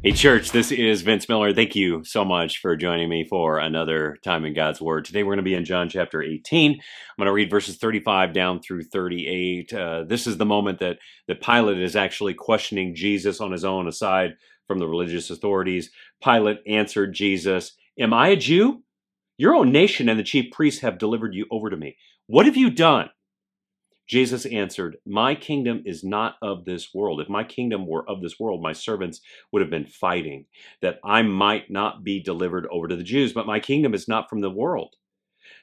Hey, church, this is Vince Miller. Thank you so much for joining me for another time in God's Word. Today we're going to be in John chapter 18. I'm going to read verses 35 down through 38. This is the moment that Pilate is actually questioning Jesus on his own, aside from the religious authorities. Pilate answered Jesus, "Am I a Jew? Your own nation and the chief priests have delivered you over to me. What have you done?" Jesus answered, "My kingdom is not of this world. If my kingdom were of this world, my servants would have been fighting, that I might not be delivered over to the Jews. But my kingdom is not from the world."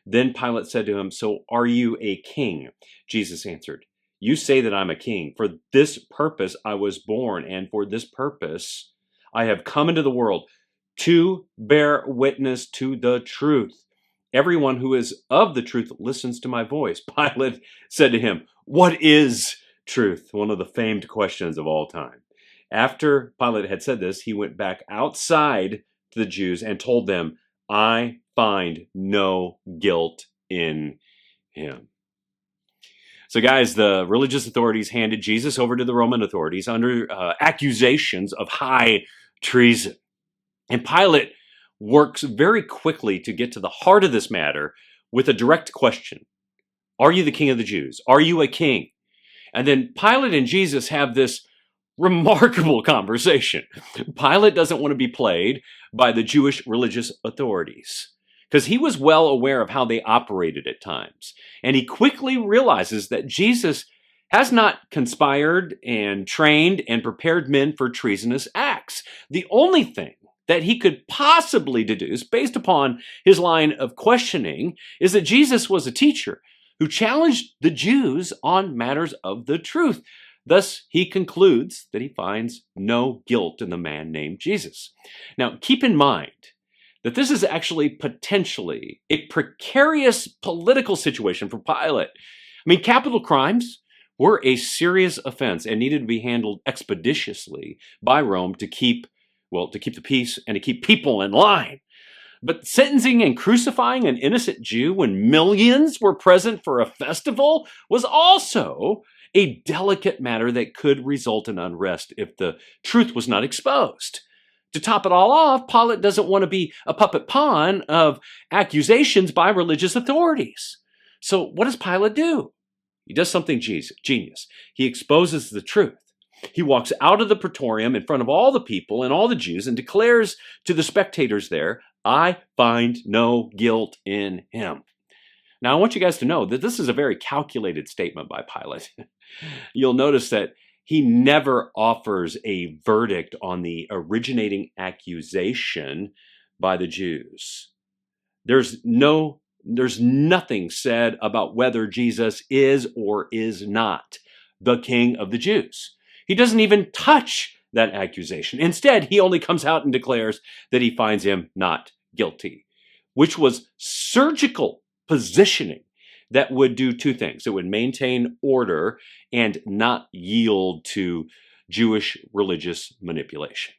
Then Pilate said to him, "So are you a king?" Jesus answered, "You say that I'm a king. For this purpose I was born, and for this purpose I have come into the world, to bear witness to the truth. Everyone who is of the truth listens to my voice." Pilate said to him, "What is truth?" One of the famed questions of all time. After Pilate had said this, he went back outside to the Jews and told them, "I find no guilt in him." So, guys, the religious authorities handed Jesus over to the Roman authorities under accusations of high treason. And Pilate works very quickly to get to the heart of this matter with a direct question: Are you the king of the Jews? Are you a king? And then Pilate and Jesus have this remarkable conversation. Pilate doesn't want to be played by the Jewish religious authorities because he was well aware of how they operated at times. And he quickly realizes that Jesus has not conspired and trained and prepared men for treasonous acts. The only thing that he could possibly deduce, based upon his line of questioning, is that Jesus was a teacher who challenged the Jews on matters of the truth. Thus, he concludes that he finds no guilt in the man named Jesus. Now, keep in mind that this is actually potentially a precarious political situation for Pilate. I mean, capital crimes were a serious offense and needed to be handled expeditiously by Rome to keep the peace and to keep people in line. But sentencing and crucifying an innocent Jew when millions were present for a festival was also a delicate matter that could result in unrest if the truth was not exposed. To top it all off, Pilate doesn't want to be a puppet pawn of accusations by religious authorities. So what does Pilate do? He does something genius. He exposes the truth. He walks out of the praetorium in front of all the people and all the Jews and declares to the spectators there, "I find no guilt in him." Now, I want you guys to know that this is a very calculated statement by Pilate. You'll notice that he never offers a verdict on the originating accusation by the Jews. There's nothing said about whether Jesus is or is not the king of the Jews. He doesn't even touch that accusation. Instead, he only comes out and declares that he finds him not guilty, which was surgical positioning that would do two things. It would maintain order and not yield to Jewish religious manipulation.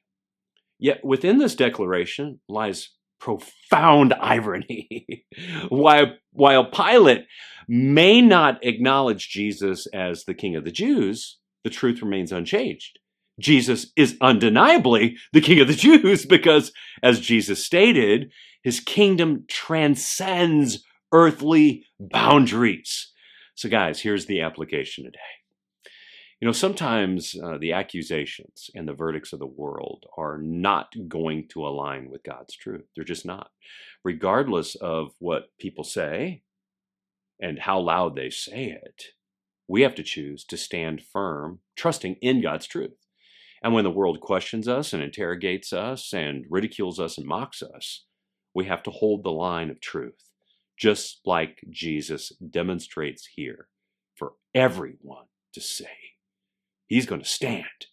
Yet within this declaration lies profound irony. While Pilate may not acknowledge Jesus as the king of the Jews, the truth remains unchanged. Jesus is undeniably the king of the Jews because, as Jesus stated, his kingdom transcends earthly boundaries. So guys, here's the application today. Sometimes the accusations and the verdicts of the world are not going to align with God's truth. They're just not. Regardless of what people say and how loud they say it, we have to choose to stand firm, trusting in God's truth. And when the world questions us and interrogates us and ridicules us and mocks us, we have to hold the line of truth, just like Jesus demonstrates here for everyone to see. He's going to stand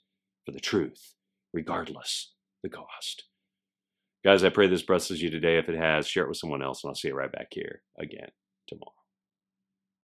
for the truth, regardless the cost. Guys, I pray this blesses you today. If it has, share it with someone else, and I'll see you right back here again tomorrow.